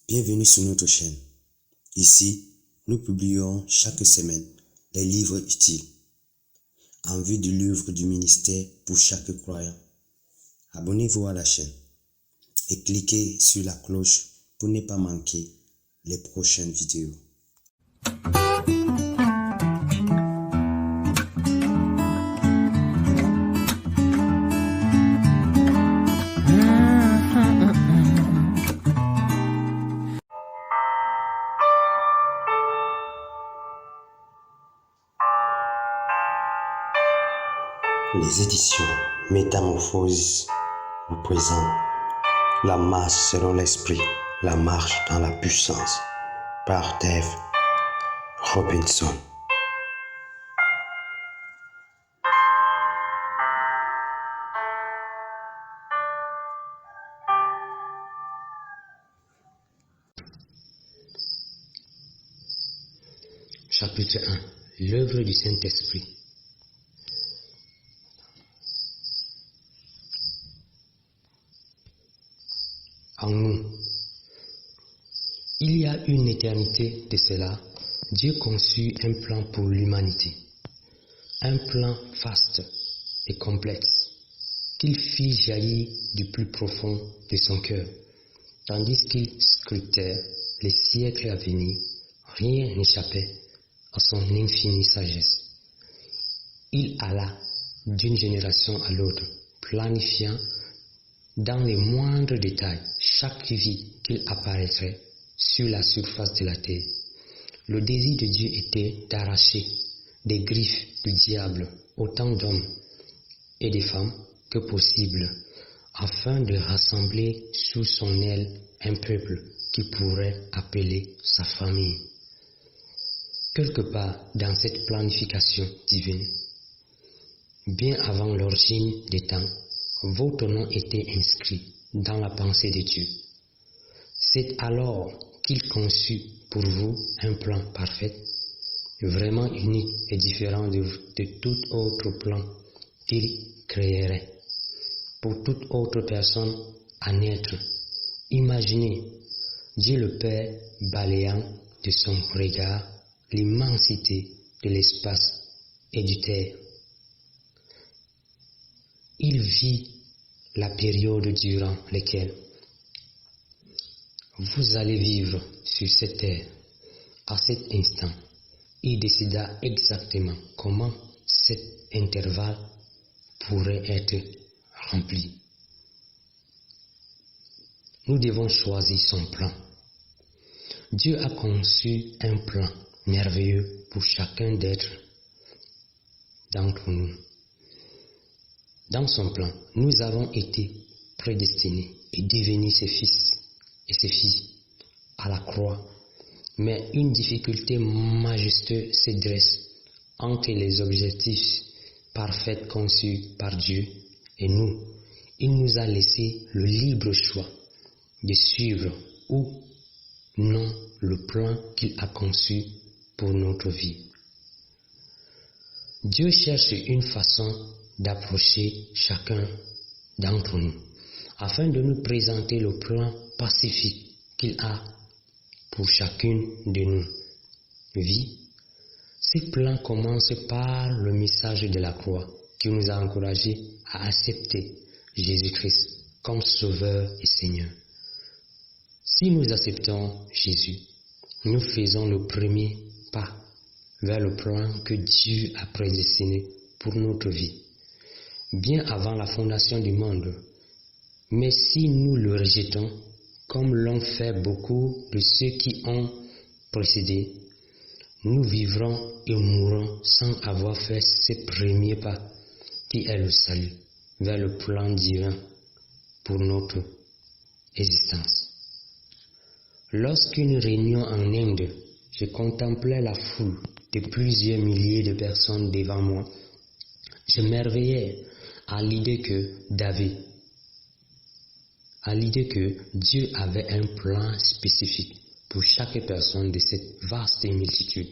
Bienvenue sur notre chaîne. Ici, nous publions chaque semaine des livres utiles en vue de l'œuvre du ministère pour chaque croyant. Abonnez-vous à la chaîne et cliquez sur la cloche pour ne pas manquer les prochaines vidéos. Les éditions Métamorphose vous présentent La marche selon l'esprit, la marche dans la puissance par Dave Robinson. Chapitre 1. L'œuvre du Saint-Esprit. En nous. Il y a une éternité de cela, Dieu conçut un plan pour l'humanité. Un plan vaste et complexe qu'il fit jaillir du plus profond de son cœur. Tandis qu'il scrutait les siècles à venir, rien n'échappait à son infinie sagesse. Il alla d'une génération à l'autre, planifiant dans les moindres détails chaque vie qu'il apparaîtrait sur la surface de la terre. Le désir de Dieu était d'arracher des griffes du diable autant d'hommes et de femmes que possible, afin de rassembler sous son aile un peuple qu'il pourrait appeler sa famille. Quelque part dans cette planification divine, bien avant l'origine des temps, votre nom était inscrit dans la pensée de Dieu. C'est alors qu'il conçut pour vous un plan parfait, vraiment unique et différent de tout autre plan qu'il créerait. Pour toute autre personne à naître, imaginez Dieu le Père balayant de son regard l'immensité de l'espace et du terre. Il vit la période durant laquelle vous allez vivre sur cette terre. À cet instant, il décida exactement comment cet intervalle pourrait être rempli. Nous devons choisir son plan. Dieu a conçu un plan merveilleux pour chacun d'entre nous. Dans son plan, nous avons été prédestinés et devenus ses fils et ses filles à la croix. Mais une difficulté majestueuse se dresse entre les objectifs parfaits conçus par Dieu et nous. Il nous a laissé le libre choix de suivre ou non le plan qu'il a conçu pour notre vie. Dieu cherche une façon d'approcher chacun d'entre nous, afin de nous présenter le plan pacifique qu'il a pour chacune de nos vies. Ce plan commence par le message de la croix qui nous a encouragés à accepter Jésus-Christ comme Sauveur et Seigneur. Si nous acceptons Jésus, nous faisons le premier pas vers le plan que Dieu a prédestiné pour notre vie, bien avant la fondation du monde. Mais si nous le rejetons, comme l'ont fait beaucoup de ceux qui ont précédé, nous vivrons et mourrons sans avoir fait ce premier pas qui est le salut vers le plan divin pour notre existence. Lorsqu'une réunion en Inde, je contemplais la foule de plusieurs milliers de personnes devant moi. Je m'émerveillais à l'idée que Dieu avait un plan spécifique pour chaque personne de cette vaste multitude.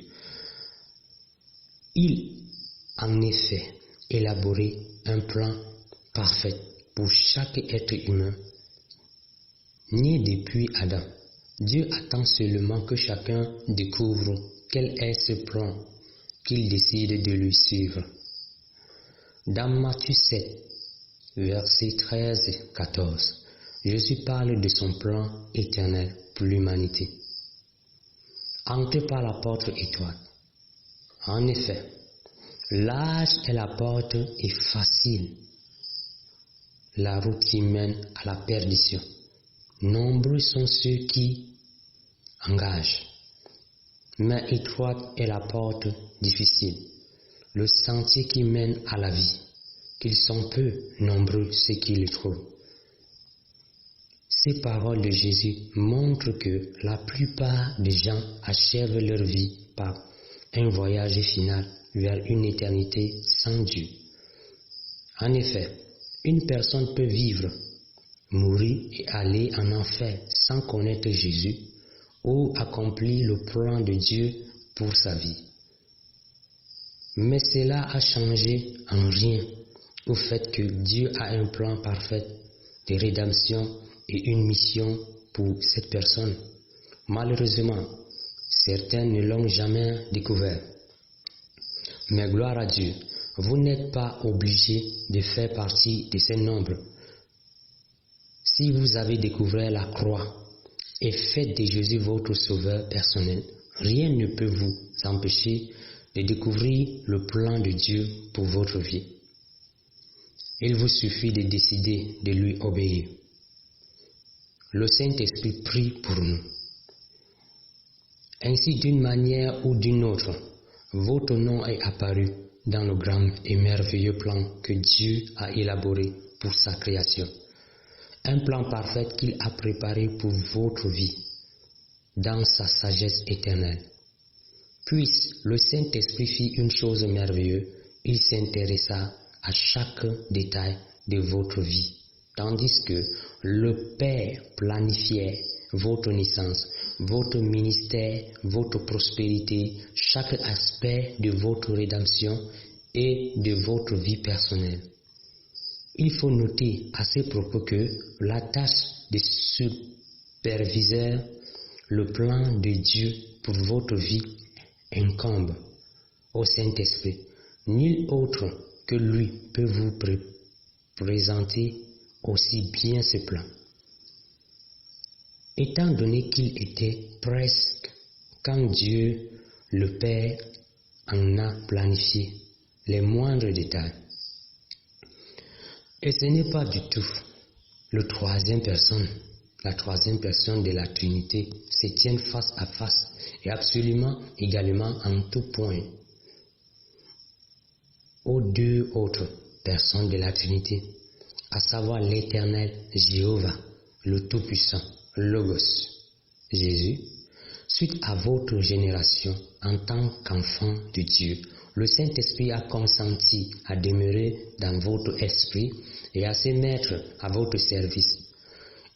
Il, en effet, élaboré un plan parfait pour chaque être humain né depuis Adam Dieu attend seulement que chacun découvre quel est ce plan qu'il décide de lui suivre. Dans Matthieu 7, versets 13 et 14, Jésus parle de son plan éternel pour l'humanité. Entrez par la porte étroite. En effet, large est la porte et facile la route qui mène à la perdition. Nombreux sont ceux qui engagent, mais étroite est la porte difficile, le sentier qui mène à la vie, qu'ils sont peu nombreux ceux qui le trouvent. Ces paroles de Jésus montrent que la plupart des gens achèvent leur vie par un voyage final vers une éternité sans Dieu. En effet, une personne peut vivre, mourir et aller en enfer sans connaître Jésus ou accomplir le plan de Dieu pour sa vie. Mais cela a changé en rien au fait que Dieu a un plan parfait de rédemption et une mission pour cette personne. Malheureusement, certains ne l'ont jamais découvert. Mais gloire à Dieu, vous n'êtes pas obligé de faire partie de ces nombres. Si vous avez découvert la croix et faites de Jésus votre sauveur personnel, rien ne peut vous empêcher de découvrir le plan de Dieu pour votre vie. Il vous suffit de décider de lui obéir. Le Saint-Esprit prie pour nous. Ainsi, d'une manière ou d'une autre, votre nom est apparu dans le grand et merveilleux plan que Dieu a élaboré pour sa création. Un plan parfait qu'il a préparé pour votre vie, dans sa sagesse éternelle. Puis, le Saint-Esprit fit une chose merveilleuse, il s'intéressa à chaque détail de votre vie, tandis que le Père planifiait votre naissance, votre ministère, votre prospérité, chaque aspect de votre rédemption et de votre vie personnelle. Il faut noter à ce propos que la tâche de superviseur, le plan de Dieu pour votre vie incombe au Saint-Esprit. Nul autre que lui peut vous présenter aussi bien ce plan. Étant donné qu'il était presque quand Dieu le Père en a planifié les moindres détails. Et ce n'est pas du tout la troisième personne de la Trinité se tient face à face et absolument également en tout point aux deux autres personnes de la Trinité, à savoir l'Éternel Jéhovah, le Tout-Puissant, Logos, Jésus. Suite à votre génération en tant qu'enfant de Dieu, le Saint-Esprit a consenti à demeurer dans votre esprit et à se mettre à votre service.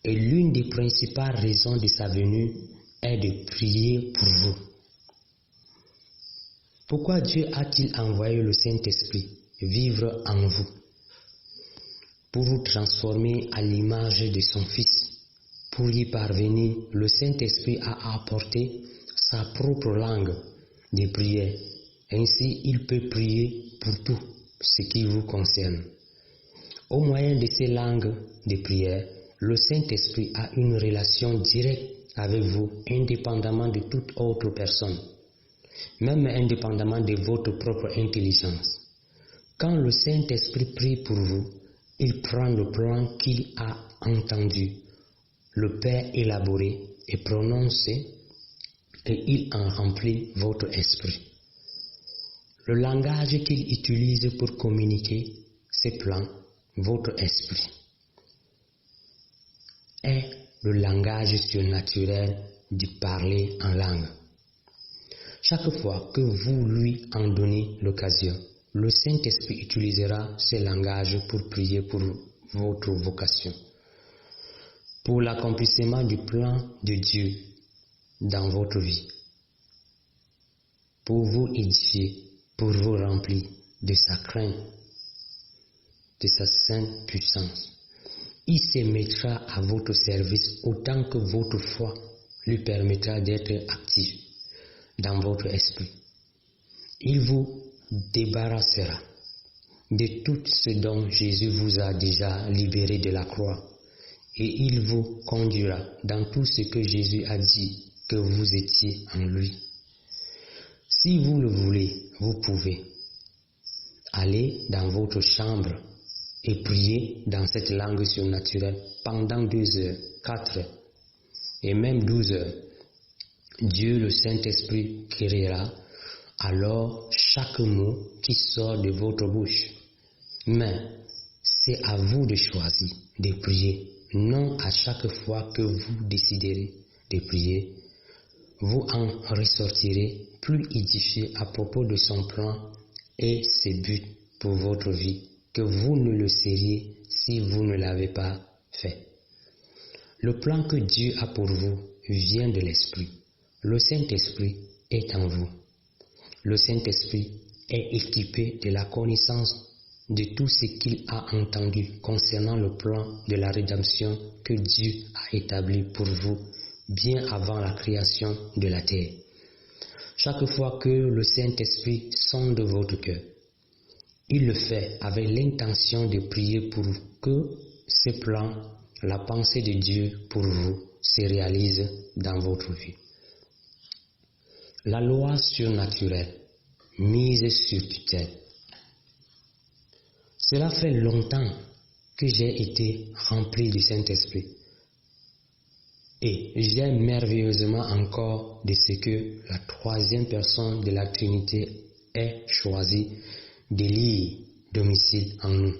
Et l'une des principales raisons de sa venue est de prier pour vous. Pourquoi Dieu a-t-il envoyé le Saint-Esprit vivre en vous? Pour vous transformer à l'image de son Fils. Pour y parvenir, le Saint-Esprit a apporté sa propre langue de prière. Ainsi, il peut prier pour tout ce qui vous concerne. Au moyen de ces langues de prière, le Saint-Esprit a une relation directe avec vous, indépendamment de toute autre personne, même indépendamment de votre propre intelligence. Quand le Saint-Esprit prie pour vous, il prend le plan qu'il a entendu, le Père élaboré et prononcé, et il en remplit votre esprit. Le langage qu'il utilise pour communiquer ses plans, votre esprit, est le langage surnaturel du parler en langue. Chaque fois que vous lui en donnez l'occasion, le Saint-Esprit utilisera ce langage pour prier pour votre vocation, pour l'accomplissement du plan de Dieu dans votre vie, pour vous édifier, pour vous remplir de sa crainte, de sa sainte puissance. Il se mettra à votre service autant que votre foi lui permettra d'être actif dans votre esprit. Il vous débarrassera de tout ce dont Jésus vous a déjà libéré de la croix et il vous conduira dans tout ce que Jésus a dit que vous étiez en lui. Si vous le voulez, vous pouvez aller dans votre chambre et prier dans cette langue surnaturelle pendant 2 heures, 4 heures et même 12 heures. Dieu le Saint-Esprit créera alors chaque mot qui sort de votre bouche. Mais c'est à vous de choisir de prier, non à chaque fois que vous déciderez de prier. Vous en ressortirez plus édifié à propos de son plan et ses buts pour votre vie que vous ne le seriez si vous ne l'avez pas fait. Le plan que Dieu a pour vous vient de l'Esprit. Le Saint-Esprit est en vous. Le Saint-Esprit est équipé de la connaissance de tout ce qu'il a entendu concernant le plan de la rédemption que Dieu a établi pour vous bien avant la création de la terre. Chaque fois que le Saint-Esprit sonde votre cœur, il le fait avec l'intention de prier pour que ce plan, la pensée de Dieu pour vous, se réalise dans votre vie. La loi surnaturelle, mise sur tutelle. Cela fait longtemps que j'ai été rempli du Saint-Esprit. Et j'aime merveilleusement encore de ce que la 3e personne de la Trinité ait choisi d'élire domicile en nous.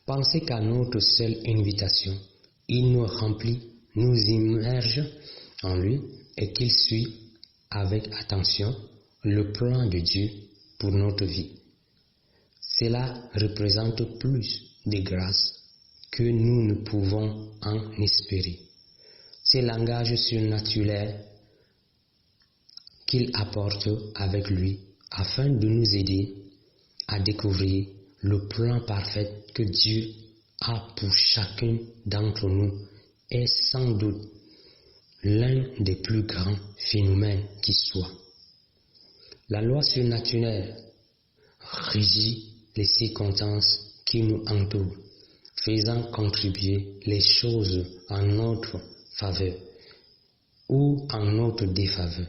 Pensez qu'à notre seule invitation, il nous remplit, nous immerge en lui et qu'il suit avec attention le plan de Dieu pour notre vie. Cela représente plus de grâce que nous ne pouvons en espérer. Ce langage surnaturel qu'il apporte avec lui afin de nous aider à découvrir le plan parfait que Dieu a pour chacun d'entre nous est sans doute l'un des plus grands phénomènes qui soit. La loi surnaturelle régit les circonstances qui nous entourent, faisant contribuer les choses en notre faveur ou en notre défaveur,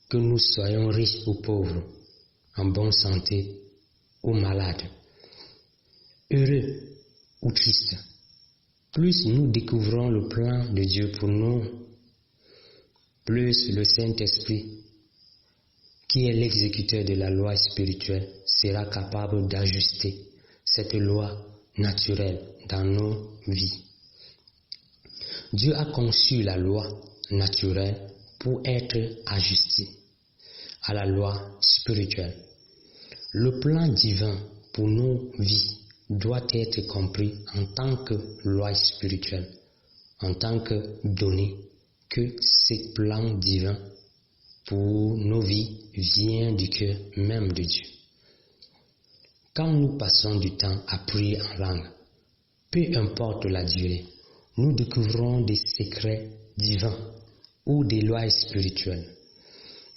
que nous soyons riches ou pauvres, en bonne santé ou malades, heureux ou tristes. Plus nous découvrons le plan de Dieu pour nous, plus le Saint-Esprit, qui est l'exécuteur de la loi spirituelle, sera capable d'ajuster cette loi naturelle dans nos vies. Dieu a conçu la loi naturelle pour être ajustée à la loi spirituelle. Le plan divin pour nos vies doit être compris en tant que loi spirituelle, en tant que donnée que ce plan divin pour nos vies vient du cœur même de Dieu. Quand nous passons du temps à prier en langue, peu importe la durée, nous découvrons des secrets divins ou des lois spirituelles.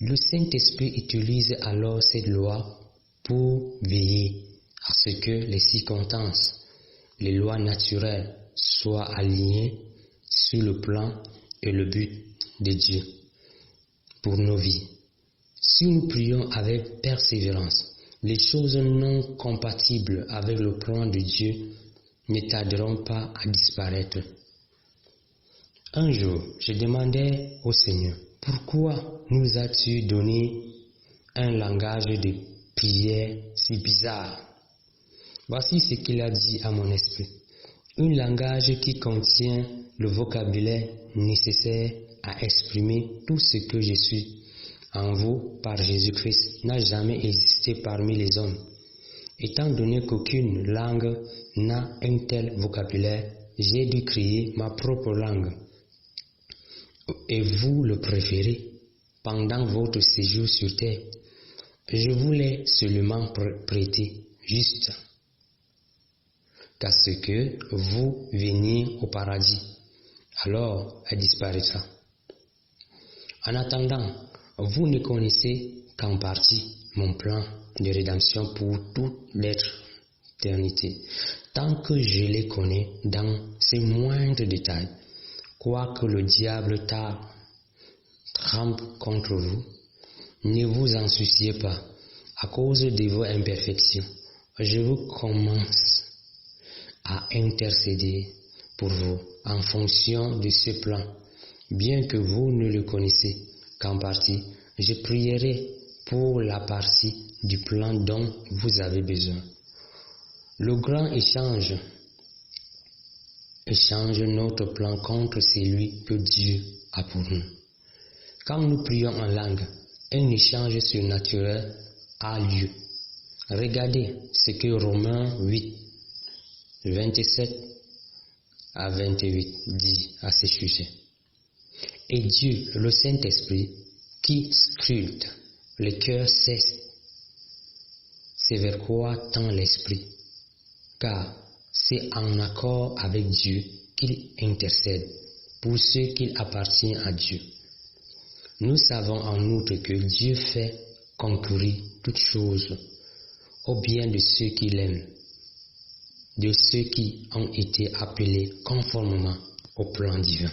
Le Saint-Esprit utilise alors cette loi pour veiller à ce que les circonstances, les lois naturelles soient alignées sur le plan et le but de Dieu pour nos vies. Si nous prions avec persévérance, les choses non compatibles avec le plan de Dieu ne tarderont pas à disparaître. Un jour, je demandais au Seigneur, pourquoi nous as-tu donné un langage de prière si bizarre? Voici ce qu'il a dit à mon esprit. Un langage qui contient le vocabulaire nécessaire à exprimer tout ce que je suis en vous par Jésus-Christ n'a jamais existé parmi les hommes. Étant donné qu'aucune langue n'a un tel vocabulaire, j'ai dû créer ma propre langue. Et vous le préférez pendant votre séjour sur terre. Je vous l'ai seulement prêté, juste qu'à ce que vous veniez au paradis. Alors elle disparaîtra. En attendant, vous ne connaissez qu'en partie mon plan de rédemption pour toute l'éternité. Tant que je les connais dans ses moindres détails, quoique le diable trempe contre vous, ne vous en souciez pas. À cause de vos imperfections, je vous commence à intercéder pour vous en fonction de ce plan. Bien que vous ne le connaissez qu'en partie, je prierai pour la partie du plan dont vous avez besoin. Le grand échange notre plan contre celui que Dieu a pour nous. Quand nous prions en langue, un échange surnaturel a lieu. Regardez ce que Romains 8, 27 à 28 dit à ce sujet. Et Dieu, le Saint-Esprit, qui scrute le cœur, sait c'est vers quoi tend l'Esprit, car c'est en accord avec Dieu qu'il intercède pour ceux qui appartiennent à Dieu. Nous savons en outre que Dieu fait concourir toutes choses au bien de ceux qui l'aiment, de ceux qui ont été appelés conformément au plan divin.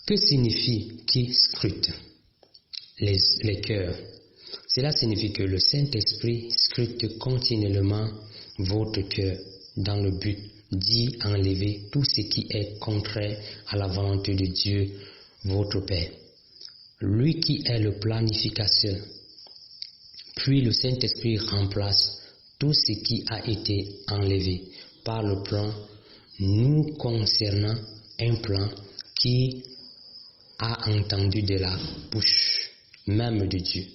Que signifie qui scrute les cœurs? Cela signifie que le Saint-Esprit scrute continuellement votre cœur dans le but d'y enlever tout ce qui est contraire à la volonté de Dieu, votre Père. Lui qui est le planificateur. Puis le Saint-Esprit remplace tout ce qui a été enlevé par le plan nous concernant, un plan qui a entendu de la bouche même de Dieu.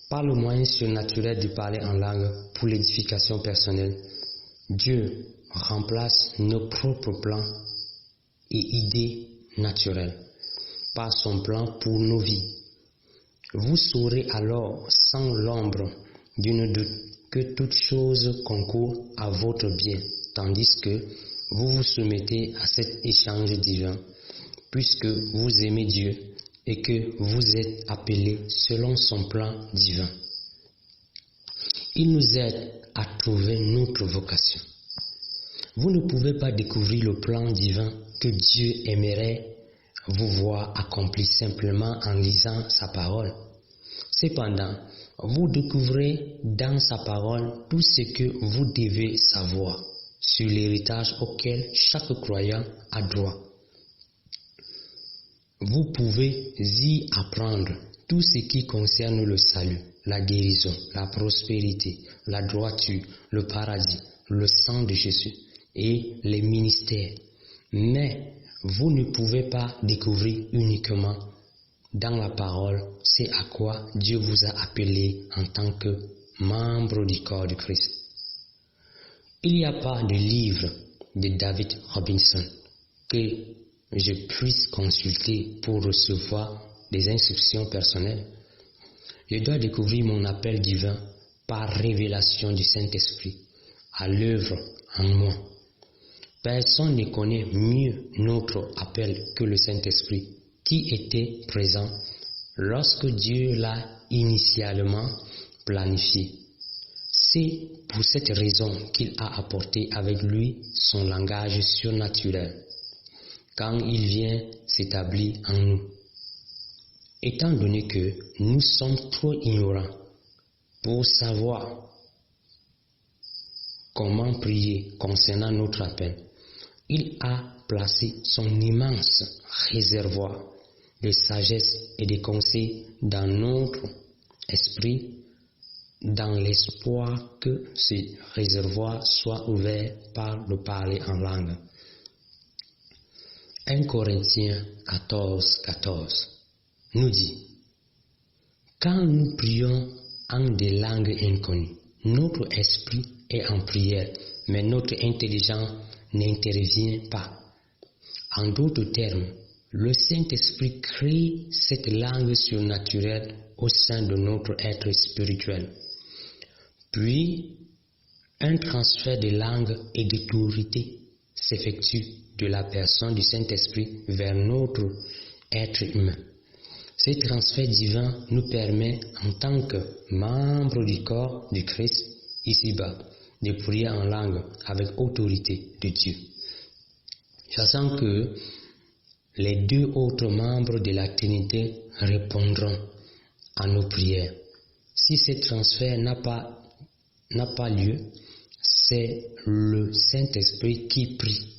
Par le moyen surnaturel de parler en langue pour l'édification personnelle, Dieu remplace nos propres plans et idées naturelles par son plan pour nos vies. Vous saurez alors sans l'ombre d'une doute que toute chose concourt à votre bien, tandis que vous vous soumettez à cet échange divin, puisque vous aimez Dieu et que vous êtes appelés selon son plan divin. Il nous aide à trouver notre vocation. Vous ne pouvez pas découvrir le plan divin que Dieu aimerait vous voir accompli simplement en lisant sa parole. Cependant, vous découvrez dans sa parole tout ce que vous devez savoir sur l'héritage auquel chaque croyant a droit. Vous pouvez y apprendre tout ce qui concerne le salut, la guérison, la prospérité, la droiture, le paradis, le sang de Jésus et les ministères. Mais vous ne pouvez pas découvrir uniquement dans la parole ce à quoi Dieu vous a appelé en tant que membre du corps de Christ. Il n'y a pas de livre de David Robinson que je puisse consulter pour recevoir des instructions personnelles. Je dois découvrir mon appel divin par révélation du Saint-Esprit à l'œuvre en moi. Personne ne connaît mieux notre appel que le Saint-Esprit qui était présent lorsque Dieu l'a initialement planifié. C'est pour cette raison qu'il a apporté avec lui son langage surnaturel quand il vient s'établir en nous. Étant donné que nous sommes trop ignorants pour savoir comment prier concernant notre appel, il a placé son immense réservoir de sagesse et de conseils dans notre esprit, dans l'espoir que ce réservoir soit ouvert par le parler en langue. 1 Corinthiens 14, 14 nous dit: quand nous prions en des langues inconnues, notre esprit est en prière, mais notre intelligence n'intervient pas. En d'autres termes, le Saint-Esprit crée cette langue surnaturelle au sein de notre être spirituel. Puis, un transfert de langue et d'autorité s'effectue de la personne du Saint-Esprit vers notre être humain. Ce transfert divin nous permet, en tant que membres du corps du Christ, ici-bas, de prier en langue avec autorité de Dieu. Sachant que les deux autres membres de la Trinité répondront à nos prières. Si ce transfert n'a pas lieu, c'est le Saint-Esprit qui prie,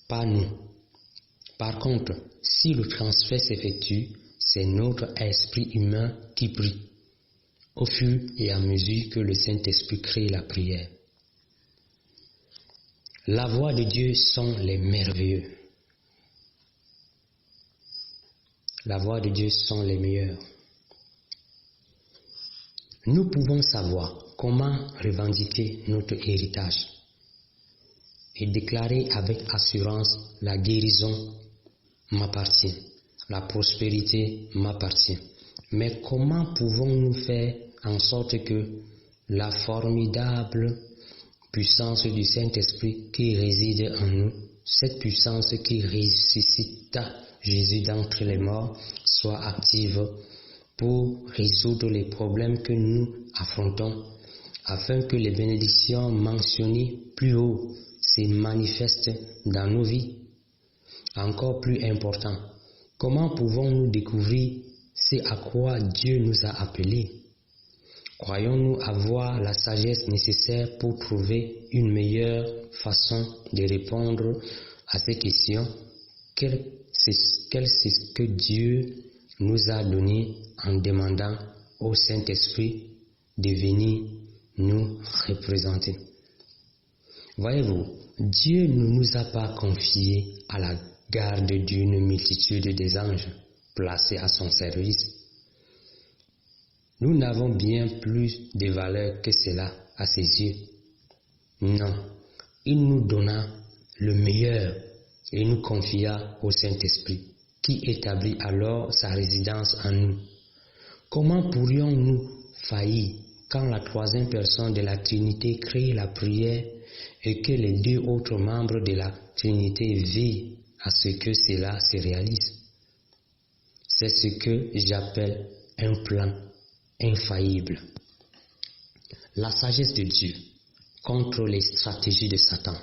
pas nous. Par contre, si le transfert s'effectue, c'est notre esprit humain qui prie, au fur et à mesure que le Saint-Esprit crée la prière. La voix de Dieu sont les merveilleux. La voix de Dieu sont les meilleurs. Nous pouvons savoir comment revendiquer notre héritage et déclarer avec assurance: la guérison m'appartient, la prospérité m'appartient. Mais comment pouvons-nous faire en sorte que la formidable puissance du Saint-Esprit qui réside en nous, cette puissance qui ressuscita Jésus d'entre les morts, soit active pour résoudre les problèmes que nous affrontons, afin que les bénédictions mentionnées plus haut se manifestent dans nos vies? Encore plus important, comment pouvons-nous découvrir ce à quoi Dieu nous a appelés? Croyons-nous avoir la sagesse nécessaire pour trouver une meilleure façon de répondre à ces questions? Quel c'est ce que Dieu nous a donné en demandant au Saint-Esprit de venir nous représenter? Voyez-vous, Dieu ne nous a pas confiés à la garde d'une multitude des anges placés à son service. Nous n'avons bien plus de valeur que cela à ses yeux. Non, il nous donna le meilleur et nous confia au Saint-Esprit, qui établit alors sa résidence en nous. Comment pourrions-nous faillir quand la troisième personne de la Trinité crée la prière et que les deux autres membres de la Trinité veillent à ce que cela se réalise? C'est ce que j'appelle un plan infaillible. La sagesse de Dieu contre les stratégies de Satan.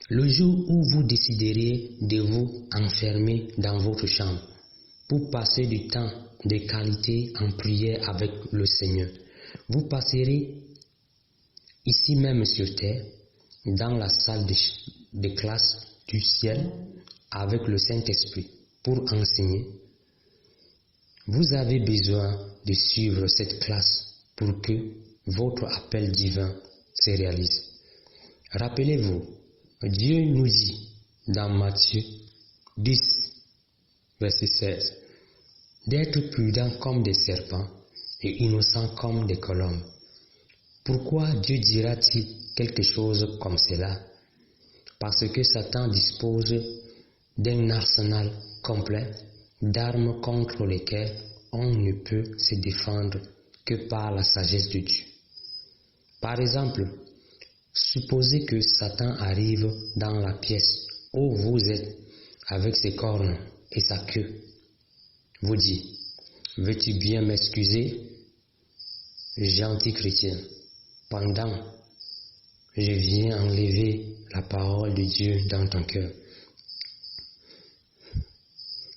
Le jour où vous déciderez de vous enfermer dans votre chambre pour passer du temps de qualité en prière avec le Seigneur, vous passerez ici même sur terre, dans la salle de classe du ciel avec le Saint-Esprit pour enseigner. Vous avez besoin de suivre cette classe pour que votre appel divin se réalise. Rappelez-vous, Dieu nous dit dans Matthieu 10, verset 16, d'être prudents comme des serpents et innocents comme des colombes. Pourquoi Dieu dira-t-il quelque chose comme cela? Parce que Satan dispose d'un arsenal complet d'armes contre lesquelles on ne peut se défendre que par la sagesse de Dieu. Par exemple, supposez que Satan arrive dans la pièce où vous êtes avec ses cornes et sa queue. Vous dit: veux-tu bien m'excuser, gentil chrétien, pendant je viens enlever la parole de Dieu dans ton cœur?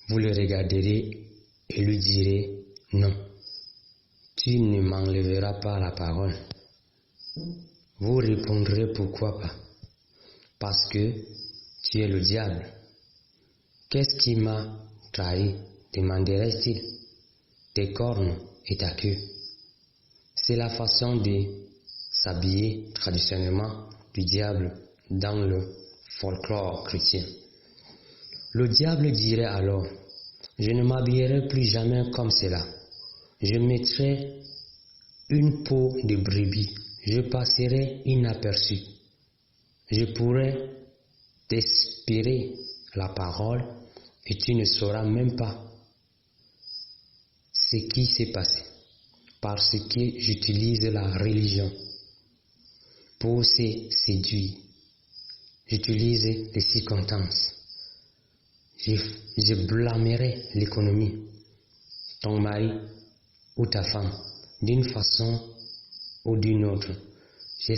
Vous le regarderez et lui direz: non, tu ne m'enlèveras pas la parole. Vous répondrez: pourquoi pas? Parce que tu es le diable. Qu'est-ce qui m'a trahi? Demanderait-il. Tes cornes et ta queue. C'est la façon de s'habiller traditionnellement du diable dans le folklore chrétien. Le diable dirait alors: je ne m'habillerai plus jamais comme cela. Je mettrai une peau de brebis. Je passerai inaperçu. Je pourrais t'inspirer la parole et tu ne sauras même pas ce qui s'est passé, parce que j'utilise la religion pour se séduire. J'utilise les circonstances. Je blâmerai l'économie, ton mari ou ta femme, d'une façon ou d'une autre. Je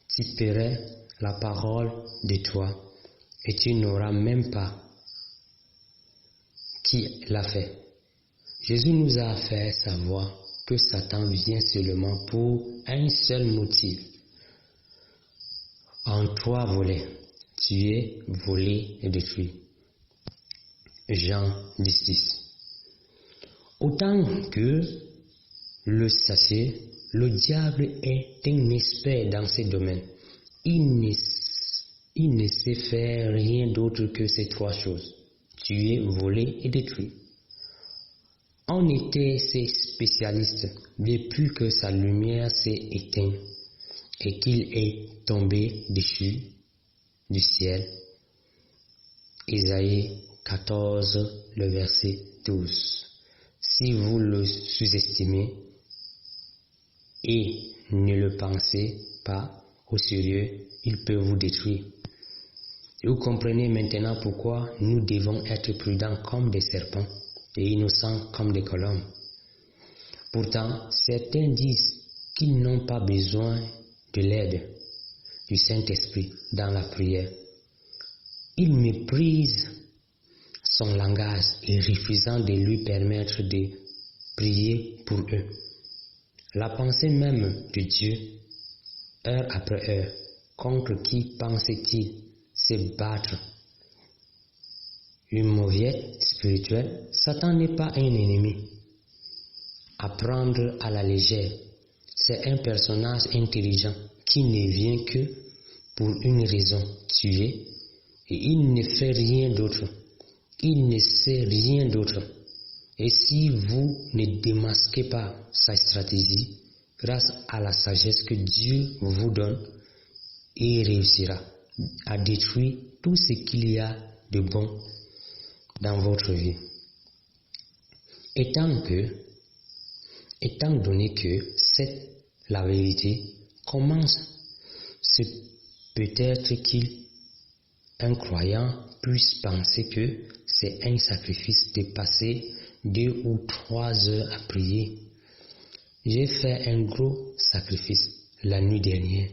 typerai la parole de toi et tu n'auras même pas qui l'a fait. Jésus nous a fait savoir que Satan vient seulement pour un seul motif. En 3 volets, tuer, voler et détruire. Jean 10. Autant que le sachez, le diable est un expert dans ces domaines. Il ne sait faire rien d'autre que ces 3 choses. Tuer, voler et détruire. On était ses spécialistes depuis que sa lumière s'est éteinte et qu'il est tombé du ciel. Isaïe 14, le verset 12. Si vous le sous-estimez et ne le pensez pas au sérieux, il peut vous détruire. Vous comprenez maintenant pourquoi nous devons être prudents comme des serpents et innocents comme des colombes. Pourtant, certains disent qu'ils n'ont pas besoin de l'aide du Saint-Esprit dans la prière. Ils méprisent son langage et refusant de lui permettre de prier pour eux. La pensée même de Dieu, heure après heure, contre qui pensait-il se battre? Une mauviette spirituelle, Satan n'est pas un ennemi à prendre à la légère. C'est un personnage intelligent qui ne vient que pour une raison, tuer, et il ne fait rien d'autre. Il ne sait rien d'autre. Et si vous ne démasquez pas sa stratégie, grâce à la sagesse que Dieu vous donne, il réussira à détruire tout ce qu'il y a de bon dans votre vie. Étant donné que c'est la vérité, comment se peut-être qu'un croyant puisse penser que c'est un sacrifice de passer 2 ou 3 heures à prier? J'ai fait un gros sacrifice la nuit dernière.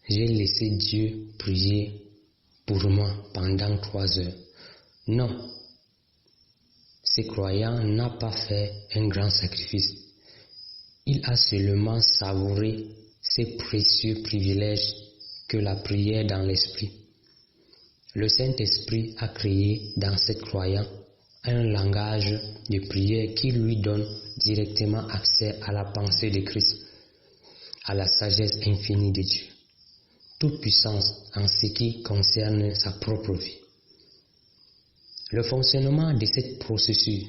J'ai laissé Dieu prier pour moi pendant 3 heures. Non, ce croyant n'a pas fait un grand sacrifice. Il a seulement savouré ces précieux privilèges que la prière dans l'esprit. Le Saint-Esprit a créé dans ce croyant un langage de prière qui lui donne directement accès à la pensée de Christ, à la sagesse infinie de Dieu, toute puissance en ce qui concerne sa propre vie. Le fonctionnement de ce processus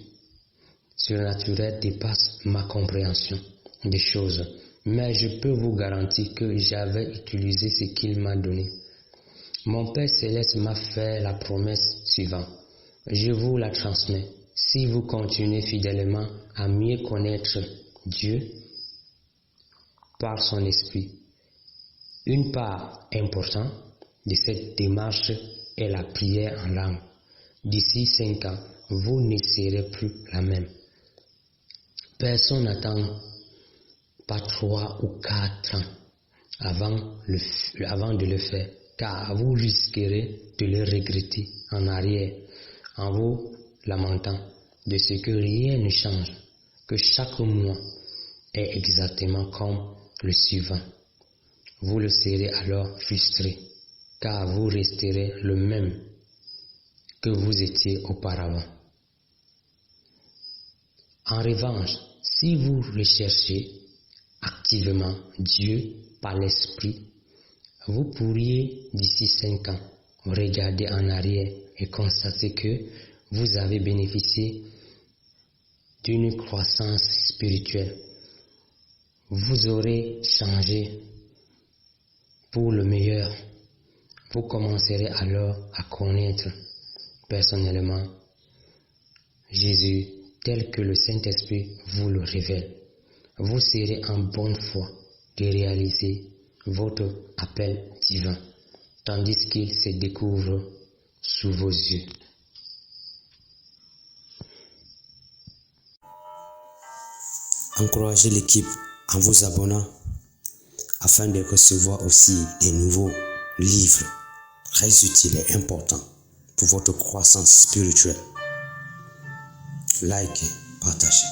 surnaturel dépasse ma compréhension des choses, mais je peux vous garantir que j'avais utilisé ce qu'il m'a donné. Mon Père Céleste m'a fait la promesse suivante. Je vous la transmets. Si vous continuez fidèlement à mieux connaître Dieu par son esprit. Une part importante de cette démarche est la prière en langue. D'ici 5 ans, vous ne serez plus la même. Personne n'attend pas 3 ou 4 ans avant de le faire, car vous risquerez de le regretter en arrière, en vous lamentant de ce que rien ne change, que chaque mois est exactement comme le suivant. Vous le serez alors frustré, car vous resterez le même que vous étiez auparavant. En revanche, si vous recherchez activement Dieu par l'Esprit, vous pourriez d'ici 5 ans regarder en arrière et constater que vous avez bénéficié d'une croissance spirituelle. Vous aurez changé pour le meilleur. Vous commencerez alors à connaître personnellement Jésus tel que le Saint-Esprit vous le révèle. Vous serez en bonne foi de réaliser votre appel divin, tandis qu'il se découvre sous vos yeux. Encouragez l'équipe en vous abonnant afin de recevoir aussi des nouveaux livres très utiles et importants pour votre croissance spirituelle. Likez, partagez.